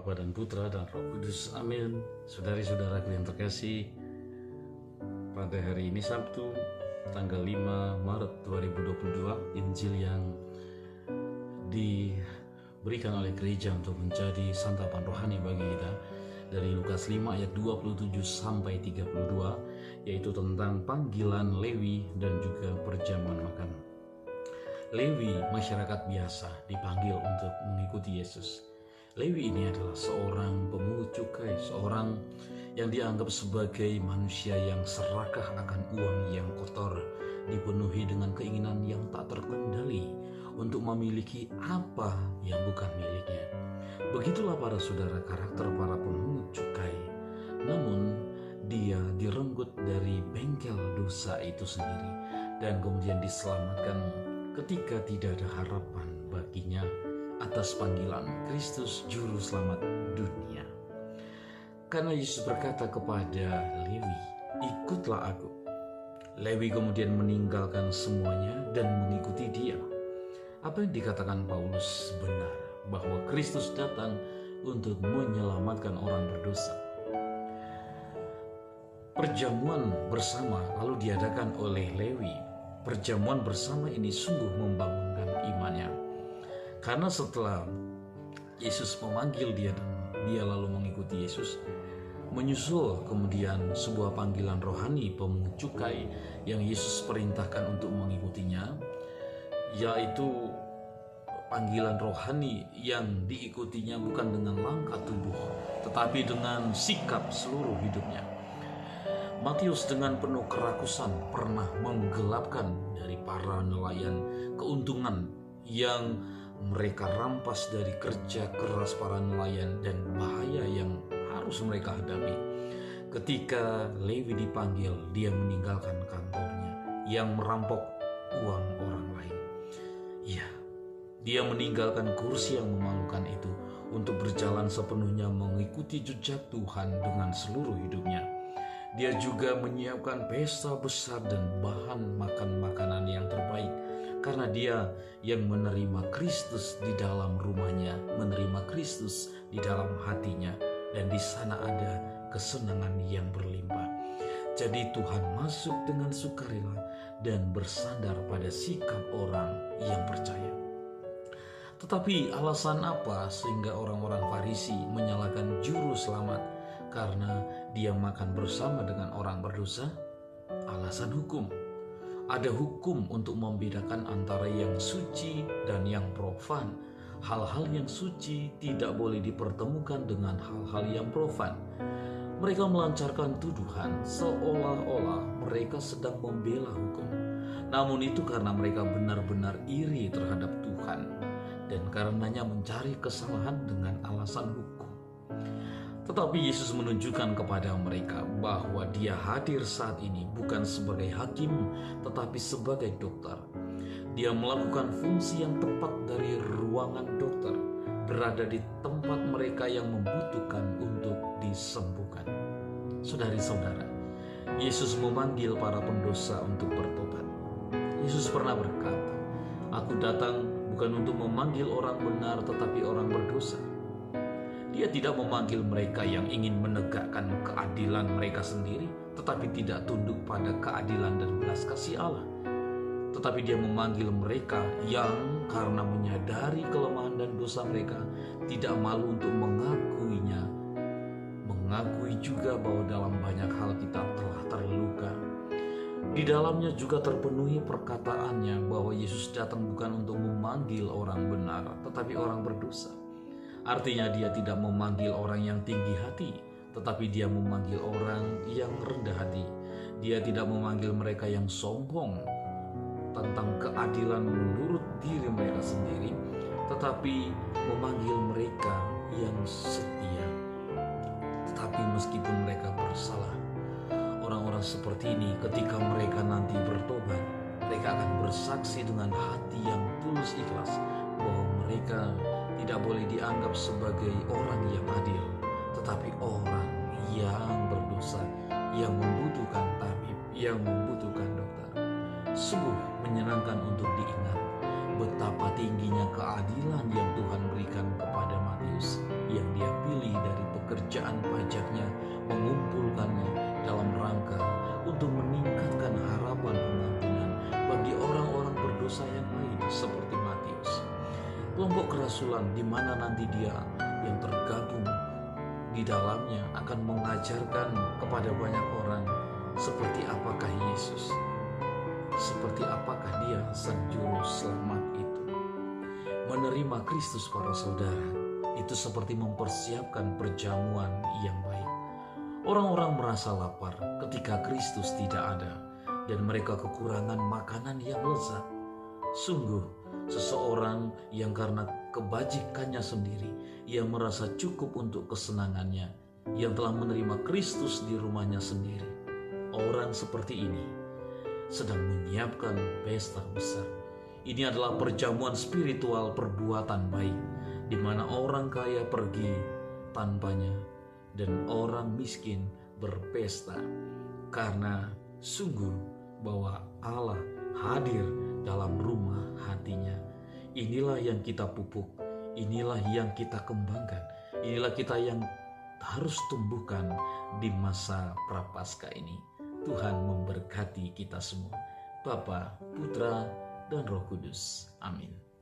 Bapa dan Putra dan Roh Kudus. Amin. Saudari-saudaraku yang terkasih, pada hari ini Sabtu, tanggal 5 Maret 2022, Injil yang diberikan oleh gereja untuk menjadi santapan rohani bagi kita dari Lukas 5 ayat 27 sampai 32, yaitu tentang panggilan Lewi dan juga perjamuan makan. Lewi, masyarakat biasa, dipanggil untuk mengikuti Yesus. Lewi ini adalah seorang pemungut cukai, seorang yang dianggap sebagai manusia yang serakah akan uang yang kotor, dipenuhi dengan keinginan yang tak terkendali untuk memiliki apa yang bukan miliknya. Begitulah para saudara karakter para pemungut cukai. Namun dia direnggut dari bengkel dosa itu sendiri dan kemudian diselamatkan ketika tidak ada harapan baginya atas panggilan Kristus Juru Selamat dunia. Karena Yesus berkata kepada Lewi, "Ikutlah aku." Lewi kemudian meninggalkan semuanya dan mengikuti dia. Apa yang dikatakan Paulus benar, bahwa Kristus datang untuk menyelamatkan orang berdosa. Perjamuan bersama lalu diadakan oleh Lewi. Perjamuan bersama ini sungguh membangunkan imannya. Karena setelah Yesus memanggil dia dan dia lalu mengikuti Yesus, menyusul kemudian sebuah panggilan rohani pemungut cukai yang Yesus perintahkan untuk mengikutinya, yaitu panggilan rohani yang diikutinya bukan dengan langkah tubuh, tetapi dengan sikap seluruh hidupnya. Matius dengan penuh kerakusan pernah menggelapkan dari para nelayan keuntungan yang mereka rampas dari kerja keras para nelayan dan bahaya yang harus mereka hadapi. Ketika Lewi dipanggil, dia meninggalkan kantornya yang merampok uang orang lain. Ya, dia meninggalkan kursi yang memalukan itu untuk berjalan sepenuhnya mengikuti jejak Tuhan dengan seluruh hidupnya. Dia juga menyiapkan pesta besar dan bahan makan makanan yang terbaik, karena dia yang menerima Kristus di dalam rumahnya, menerima Kristus di dalam hatinya, dan di sana ada kesenangan yang berlimpah. Jadi Tuhan masuk dengan sukarela dan bersandar pada sikap orang yang percaya. Tetapi alasan apa sehingga orang-orang Farisi menyalahkan juru selamat karena dia makan bersama dengan orang berdosa? Alasan hukum. Ada hukum untuk membedakan antara yang suci dan yang profan. Hal-hal yang suci tidak boleh dipertemukan dengan hal-hal yang profan. Mereka melancarkan tuduhan seolah-olah mereka sedang membela hukum. Namun itu karena mereka benar-benar iri terhadap Tuhan dan karenanya mencari kesalahan dengan alasan hukum. Tetapi Yesus menunjukkan kepada mereka bahwa dia hadir saat ini bukan sebagai hakim, tetapi sebagai dokter. Dia melakukan fungsi yang tepat dari ruangan dokter, berada di tempat mereka yang membutuhkan untuk disembuhkan. Saudari-saudara, Yesus memanggil para pendosa untuk bertobat. Yesus pernah berkata, "Aku datang bukan untuk memanggil orang benar, tetapi orang berdosa." Dia tidak memanggil mereka yang ingin menegakkan keadilan mereka sendiri, tetapi tidak tunduk pada keadilan dan belas kasih Allah. Tetapi dia memanggil mereka yang karena menyadari kelemahan dan dosa mereka, tidak malu untuk mengakuinya. Mengakui juga bahwa dalam banyak hal kita telah terluka. Di dalamnya juga terpenuhi perkataannya bahwa Yesus datang bukan untuk memanggil orang benar, tetapi orang berdosa. Artinya dia tidak memanggil orang yang tinggi hati, tetapi dia memanggil orang yang rendah hati. Dia tidak memanggil mereka yang sombong tentang keadilan menurut diri mereka sendiri, tetapi memanggil mereka yang setia. Tetapi meskipun mereka bersalah, orang-orang seperti ini ketika mereka nanti bertobat, mereka akan bersaksi dengan hati yang tulus ikhlas bahwa mereka tidak boleh dianggap sebagai orang yang adil, tetapi orang yang berdosa, yang membutuhkan tabib, yang membutuhkan dokter. Sungguh menyenangkan untuk diingat betapa tingginya keadilan yang Tuhan berikan kepada Matius yang dia pilih pekerjaan pajaknya, mengumpulkannya dalam rangka untuk meningkatkan harapan pengampunan bagi orang-orang berdosa yang lain seperti Matius. Kelompok kerasulan di mana nanti dia yang tergabung di dalamnya akan mengajarkan kepada banyak orang seperti apakah Yesus, seperti apakah dia sang juru selamat itu. Menerima Kristus para saudara, itu seperti mempersiapkan perjamuan yang baik. Orang-orang merasa lapar ketika Kristus tidak ada dan mereka kekurangan makanan yang lezat. Sungguh, seseorang yang karena kebajikannya sendiri, ia merasa cukup untuk kesenangannya, yang telah menerima Kristus di rumahnya sendiri. Orang seperti ini sedang menyiapkan pesta besar. Ini adalah perjamuan spiritual perbuatan baik, di mana orang kaya pergi tanpanya dan orang miskin berpesta, karena sungguh bahwa Allah hadir dalam rumah hatinya. Inilah yang kita pupuk, inilah yang kita kembangkan, inilah kita yang harus tumbuhkan di masa Prapaskah ini. Tuhan memberkati kita semua. Bapa, Putra, dan Roh Kudus. Amin.